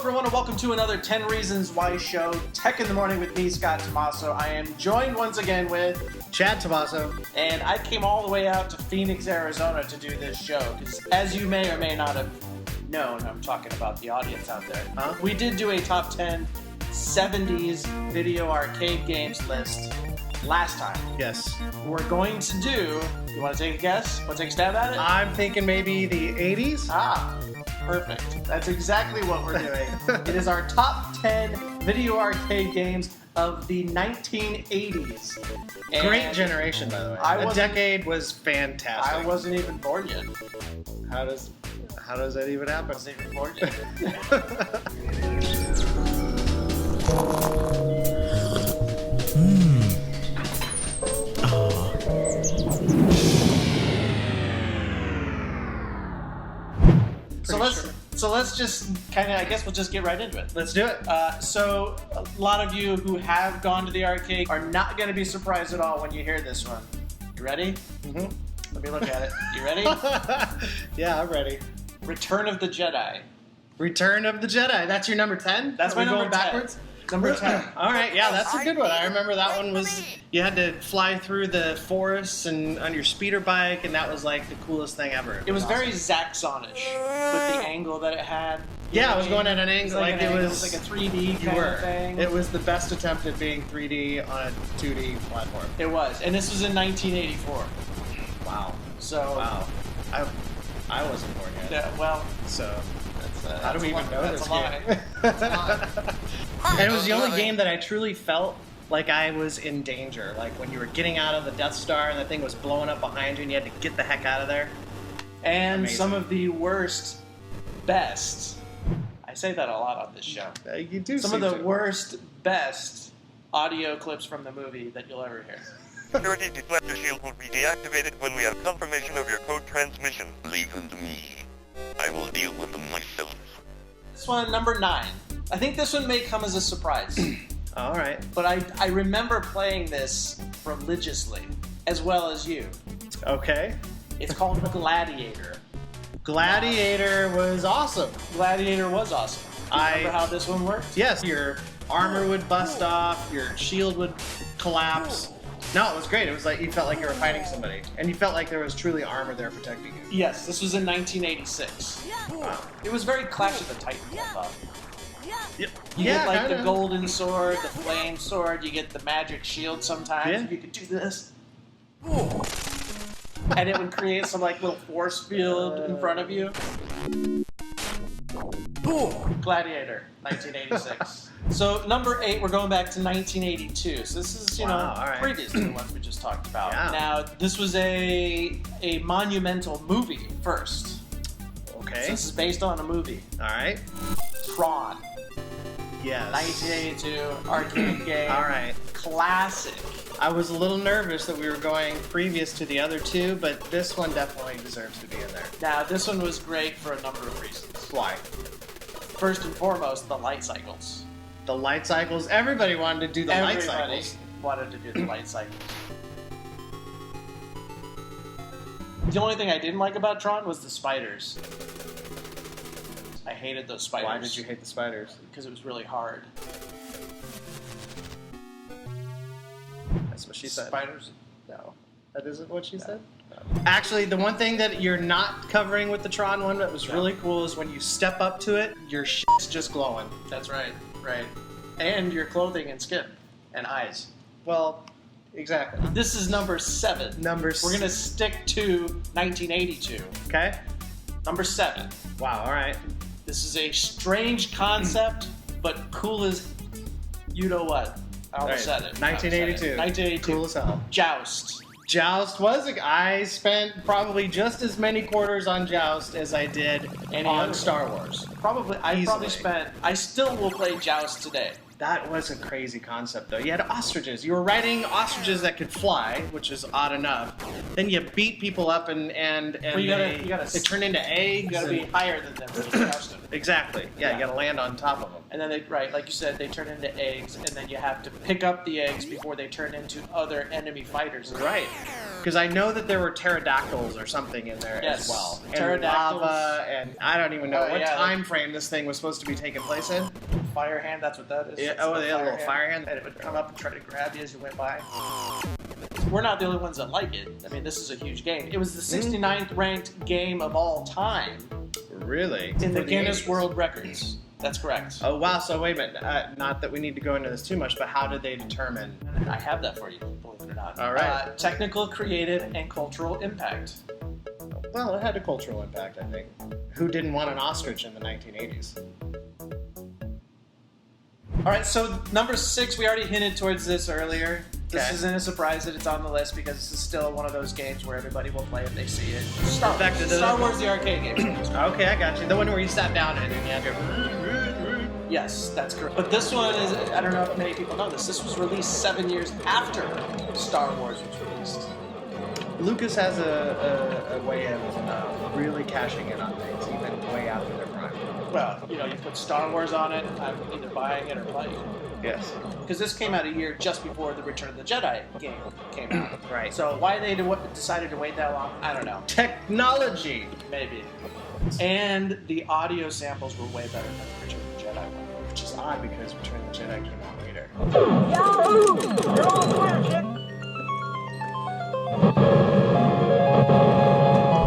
everyone, and welcome to another 10 Reasons Why show, Tech in the Morning with me, Scott Tommaso. I am joined once again with Chad Tommaso. And I came all the way out to Phoenix, Arizona to do this show, because as you may or may not have known, I'm talking about the audience out there, we did do a top 10 70s video arcade games list last time. Yes. We're going to do, you want to take a guess? Want to take a stab at it? I'm thinking maybe the 80s? Perfect. That's exactly what we're doing. It is our top 10 video arcade games of the 1980s. And great generation, by the way. The decade was fantastic. I wasn't even born yet. How does that even happen? I wasn't even born yet. So let's just kind of, I guess we'll just get right into it. Let's do it. So a lot of you who have gone to the arcade are not going to be surprised at all when you hear this one. You ready? Mm-hmm. Let me look at it. You ready? Yeah, I'm ready. Return of the Jedi. Return of the Jedi. That's your number 10? That's my number 10. Backwards? Number 10. All right, yeah, that's a good one. I remember that one was, you had to fly through the forests and on your speeder bike, and that was like the coolest thing ever. It was very Zaxxonish with the angle that it had. Yeah, it was going at an angle, it was like a 3D kind of thing. It was the best attempt at being 3D on a 2D platform. It was, and this was in 1984. Wow. So. Wow. I wasn't born yet. Yeah, well. So. That's how do we even know this game? That's a lie. And it was the only game that I truly felt like I was in danger. Like when you were getting out of the Death Star and the thing was blowing up behind you and you had to get the heck out of there. And amazing. Some of the worst, best, I say that a lot on this show. You do. Some of the worst, best audio clips from the movie that you'll ever hear. Security deflector shield will be deactivated when we have confirmation of your code transmission. Leave them to me. I will deal with them myself. This one, number 9. I think this one may come as a surprise. All right. But I remember playing this religiously, as well as you. Okay. It's called Gladiator. Gladiator was awesome. Gladiator was awesome. Do you remember how this one worked? Yes. Your armor would bust off, your shield would collapse. No, it was great. It was like you felt like you were fighting somebody. And you felt like there was truly armor there protecting you. Yes, this was in 1986. Wow. It was very Clash of the Titans, I thought. Yep. You get like the golden sword, the flame sword, you get the magic shield sometimes. Yeah. You could do this. And it would create some like little force field in front of you. Gladiator, 1986. So number 8, we're going back to 1982. So this is, previous to the ones we just talked about. Yeah. Now, this was a monumental movie first. Okay. So this is based on a movie. All right. Tron. Yes. 1982 arcade game. All right. Classic. I was a little nervous that we were going previous to the other two, but this one definitely deserves to be in there. Now, this one was great for a number of reasons. Why? First and foremost, the light cycles. The light cycles. Everybody wanted to do the light cycles. Everybody wanted to do the light cycles. The only thing I didn't like about Tron was the spiders. I hated those spiders. Why did you hate the spiders? Because it was really hard. That's what she said. Spiders? No. That isn't what she said? No. Actually, the one thing that you're not covering with the Tron one that was really cool is when you step up to it, your shit's just glowing. That's right. Right. And your clothing and skin and eyes. Well, exactly. This is number 7. We're going to stick to 1982. Okay. Number 7. Wow, all right. This is a strange concept, but cool as you know what. I almost said it. 1982. 1982. Cool as hell. Joust. Joust was I spent probably just as many quarters on Joust as I did on Star Wars. I still will play Joust today. That was a crazy concept, though. You had ostriches. You were riding ostriches that could fly, which is odd enough. Then you beat people up, and they turn into eggs. You gotta be higher than them to joust them. Exactly. Yeah, you gotta land on top of them. And then like you said, they turn into eggs, and then you have to pick up the eggs before they turn into other enemy fighters. Right. Because I know that there were pterodactyls or something in there as well. And Pterodactyls. lava, and I don't even know what yeah. time frame this thing was supposed to be taking place in. Fire hand, that's what that is. Yeah, It's oh, the yeah, a little fire hand. And it would come up and try to grab you as you went by. We're not the only ones that like it. I mean, this is a huge game. It was the 69th ranked game of all time. Really? In the For Guinness 80s? World Records. That's correct. Oh, wow. So wait a minute. Not that we need to go into this too much, but how did they determine? I have that for you, believe it or not. All right. Technical, creative, and cultural impact. Well, it had a cultural impact, I think. Who didn't want an ostrich in the 1980s? All right, so number 6, we already hinted towards this earlier. This Okay. isn't a surprise that it's on the list because this is still one of those games where everybody will play if they see it. Star Wars, the arcade game. Okay, I got you. The one where you sat down in and you had to... Yes, that's correct. But this one is, I don't know if many people know this, this was released 7 years after Star Wars was released. Lucas has a way of really cashing in on things, even way after their prime. Well, you know, you put Star Wars on it, I'm either buying it or playing it. Yes. Because this came out a year just before the Return of the Jedi game came out. Right. So why they decided to wait that long, I don't know. Technology! Maybe. And the audio samples were way better than the Return of the Jedi one. Which is odd because Return of the Jedi came out later.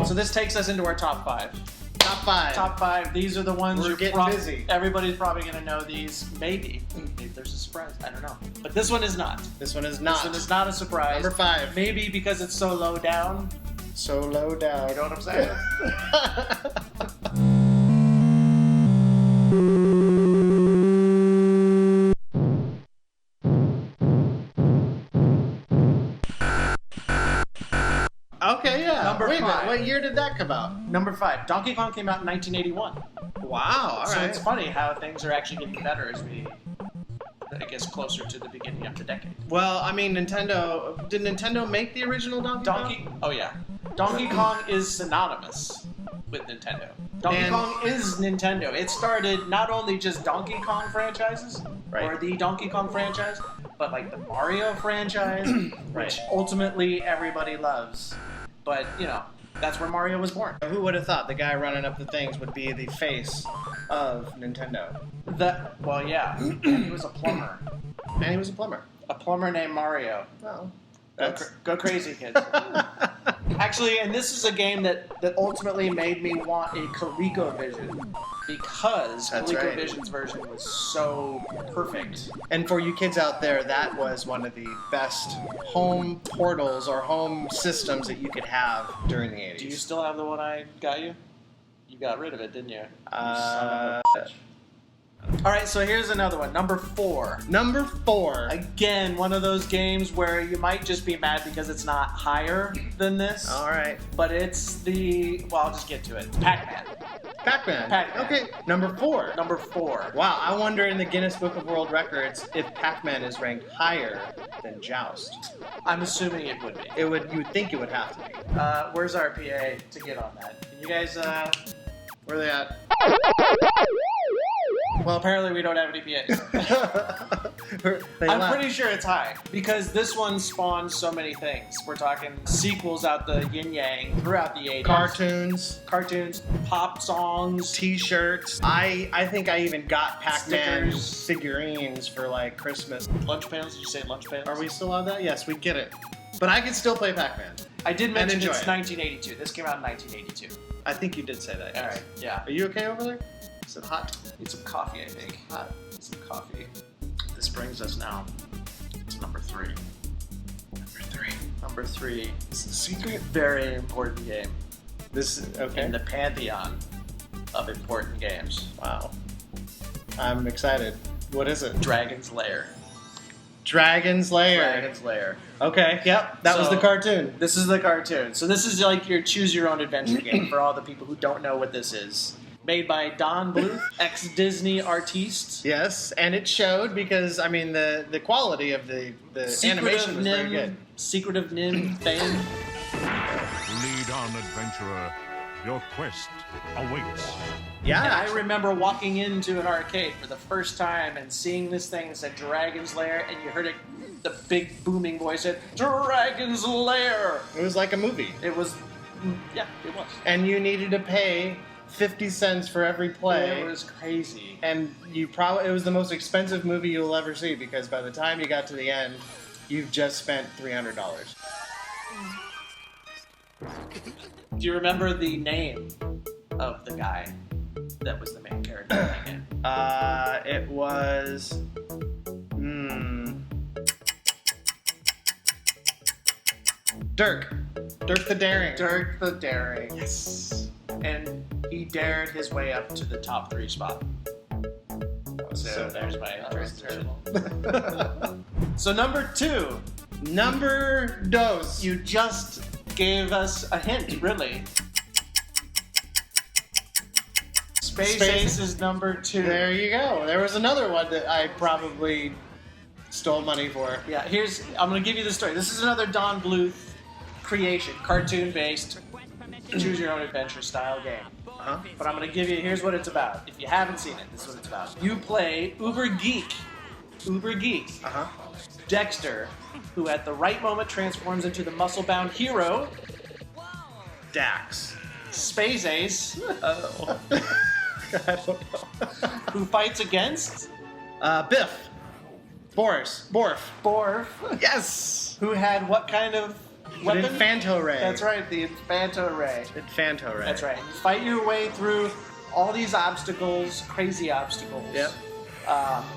So this takes us into our top 5. Top 5. Top 5. These are the ones We're you're getting busy. Everybody's probably going to know these. Maybe there's a surprise. I don't know. But this one is not. This one is not. This one is not a surprise. Number 5. Maybe because it's so low down. So low down. You know what I'm saying? Okay, yeah. Number Wait a minute, 5. what year did that come out? Number 5. Donkey Kong came out in 1981. Wow, So alright. it's funny how things are actually getting better as we, I guess, closer to the beginning of the decade. Well, I mean, did Nintendo make the original Donkey Kong? Oh yeah. Donkey Kong is synonymous with Nintendo. Donkey Kong is Nintendo. It started not only just Donkey Kong franchises, or the Donkey Kong franchise, but like the Mario franchise, which ultimately everybody loves. But, you know, that's where Mario was born. Who would have thought the guy running up the things would be the face of Nintendo? Well, yeah. And he was a plumber. And he was a plumber. A plumber named Mario. Well, Go crazy, kids. Actually, and this is a game that ultimately made me want a ColecoVision because ColecoVision's version was so perfect. And for you kids out there, that was one of the best home portals or home systems that you could have during the 80s. Do you still have the one I got you? You got rid of it, didn't you? All right, so here's another one. Number 4. Number 4. Again, one of those games where you might just be mad because it's not higher than this. All right. But it's the... Well, I'll just get to it. Pac-Man. Pac-Man. Pac-Man. Okay, number 4. Number 4. Wow, I wonder in the Guinness Book of World Records if Pac-Man is ranked higher than Joust. I'm assuming it would be. You would think it would have to be. Where's our PA to get on that? Can you guys... Where are they at? Well, apparently we don't have any PAs. I'm pretty sure it's high because this one spawned so many things. We're talking sequels out the yin-yang throughout the 80s. Cartoons, pop songs, T-shirts. I think I even got Pac-Man stickers, figurines for like Christmas. Lunch pails. Did you say lunch pails? Are we still on that? Yes, we get it. But I can still play Pac-Man. I did mention enjoy it's it. 1982. This came out in 1982. I think you did say that. Yes. All right. Yeah. Are you okay over there? Is it hot? Need some coffee, I think. Need some coffee. This brings us now to number 3. Number 3. It's a secret. Very important game. This is okay. In the pantheon of important games. Wow. I'm excited. What is it? Dragon's Lair. Dragon's Lair. Dragon's Lair. Okay, yep. That was the cartoon. This is the cartoon. So this is like your choose your own adventure game for all the people who don't know what this is. Made by Don Bluth, ex-Disney artiste. Yes, and it showed because, I mean, the quality of the animation was very good. Secret of Nim fame. Lead on, adventurer. Your quest awaits. Yeah. And I remember walking into an arcade for the first time and seeing this thing that said Dragon's Lair, and you heard it, the big booming voice said, Dragon's Lair! It was like a movie. It was, yeah, it was. And you needed to pay 50 cents for every play. It was crazy. And it was the most expensive movie you'll ever see, because by the time you got to the end, you've just spent $300. Do you remember the name of the guy that was the main character in that game? It was... Dirk. Dirk the Daring. Dirk the Daring. Yes. And he dared his way up to the top 3 spot. So there's my transition. So number 2. Number dos. You just gave us a hint, really. Space Ace is number 2. There you go. There was another one that I probably stole money for. Yeah, I'm going to give you the story. This is another Don Bluth creation, cartoon-based, choose-your-own-adventure style game. Uh-huh. But I'm going to give you, here's what it's about. If you haven't seen it, this is what it's about. You play Uber Geek, Uh-huh. Dexter, who at the right moment transforms into the muscle-bound hero, Dax. Space Ace, Oh. I don't know. who fights against Biff. Borf. Borf, Yes! who had what kind of weapon? The Infanto Ray. That's right, the Infanto Ray. Infanto Ray. That's right. You fight your way through all these obstacles, crazy obstacles. Yep.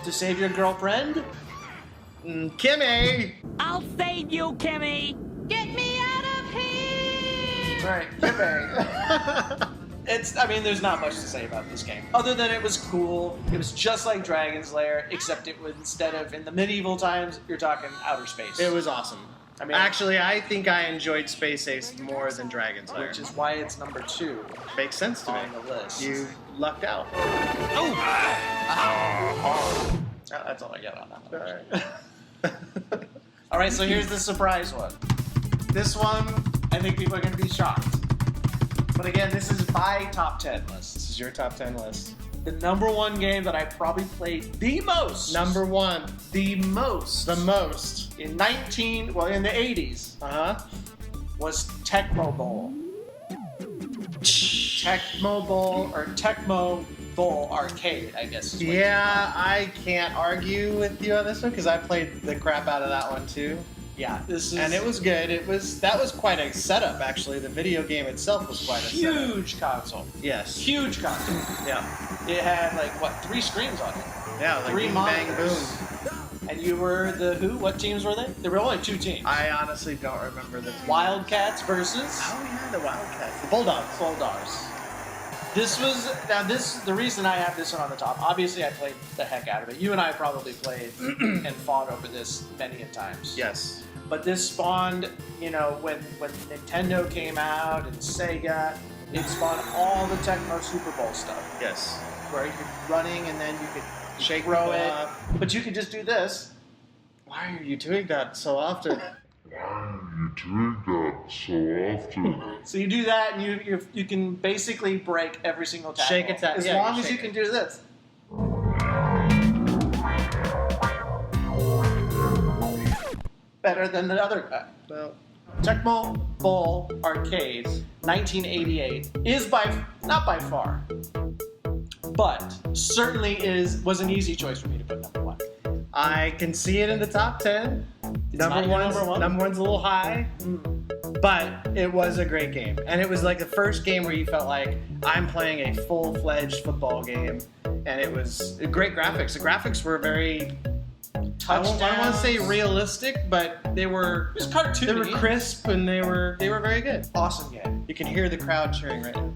To save your girlfriend. Kimmy! I'll save you, Kimmy! Get me out of here! Right, Kimmy. There's not much to say about this game. Other than it was cool. It was just like Dragon's Lair, except it was, instead of in the medieval times, you're talking outer space. It was awesome. Actually, I think I enjoyed Space Ace more than Dragon's Lair. Which is why it's number 2 Makes sense to me. on the list. You lucked out. That's all I got on that one. All right, so here's the surprise one. This one, I think people are going to be shocked. But again, this is my top 10 list. This is your top 10 list. The number 1 game that I probably played the most. Number 1. The most. The most. In the 80s. Uh-huh. Was Tecmo Bowl. Tecmo Bowl, or Tecmo Bowl Arcade, I guess. Is what Yeah, I can't argue with you on this one because I played the crap out of that one too. Yeah, this is... And it was good. That was quite a setup actually. The video game itself was quite a setup. huge console. Yes. Huge console. Yeah. It had, 3 screens on it. Yeah, like 3 bing, monitors. bang, boom. And you were the who? What teams were they? There were only 2 teams. I honestly don't remember the team. Wildcats versus Oh yeah, the Wildcats. The Bulldogs. Bulldogs. The reason I have this one on the top, obviously I played the heck out of it. You and I probably played and fought over this many a times. Yes. But this spawned, when Nintendo came out and Sega, it spawned all the Tecmo Super Bowl stuff. Yes. Where you're running and then you could Shake throw people it. up. But you could just do this. Why are you doing that so often? So you do that and you can basically break every single tackle. Shake attack. As Yeah, long you as you shake can do this. Better than the other guy. Well, Tecmo Bowl Arcade 1988 is not by far, but certainly was an easy choice for me to put number 1. I can see it in the top 10. not your number one? Number one's a little high, but it was a great game. And it was like the first game where you felt like I'm playing a full-fledged football game. And it was great graphics. The graphics were very... I don't want to say realistic, but they were... It was cartoony. They were crisp and they were very good. Awesome game. You can hear the crowd cheering right now.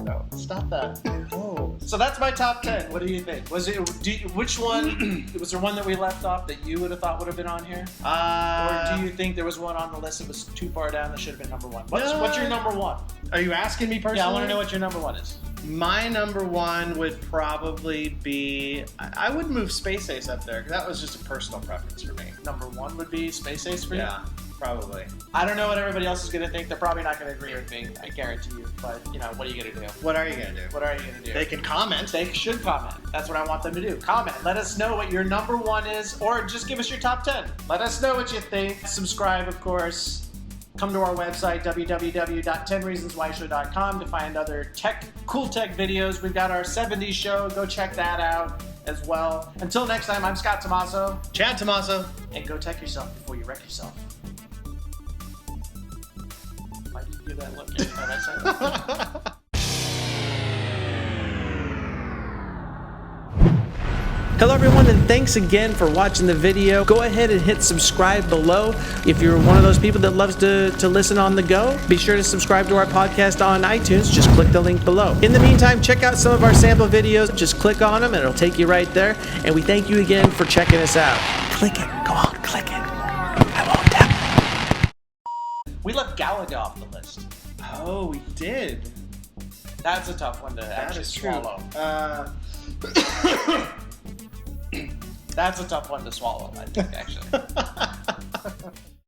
No, stop that. Oh. So that's my top 10. What do you think? Which one, was there one that we left off that you would have thought would have been on here? Or do you think there was one on the list that was too far down that should have been number 1? What's your number 1? Are you asking me personally? Yeah, I want to know what your number 1 is. My number 1 would probably be... I would move Space Ace up there, because that was just a personal preference for me. Number 1 would be Space Ace for you? Yeah. Probably. I don't know what everybody else is going to think. They're probably not going to agree with me. I guarantee you. But, you know, what are you going to do? What are you going to do? What are you going to do? They can comment. They should comment. That's what I want them to do. Comment. Let us know what your number one is, or just give us your top 10. Let us know what you think. Subscribe, of course. Come to our website, www.10reasonswhyshow.com, to find other cool tech videos. We've got our 70s show. Go check that out as well. Until next time, I'm Scott Tommaso. Chad Tommaso. And go tech yourself before you wreck yourself. Why did you give that look? You know that sentence? Hello everyone, and thanks again for watching the video. Go ahead and hit subscribe below. If you're one of those people that loves to listen on the go, be sure to subscribe to our podcast on iTunes. Just click the link below. In the meantime, check out some of our sample videos. Just click on them and it'll take you right there. And we thank you again for checking us out. Click it. Go on, click it. I won't tap. We left Galaga off the list. Oh, we did. That's a tough one to actually swallow. That's a tough one to swallow, I think, actually.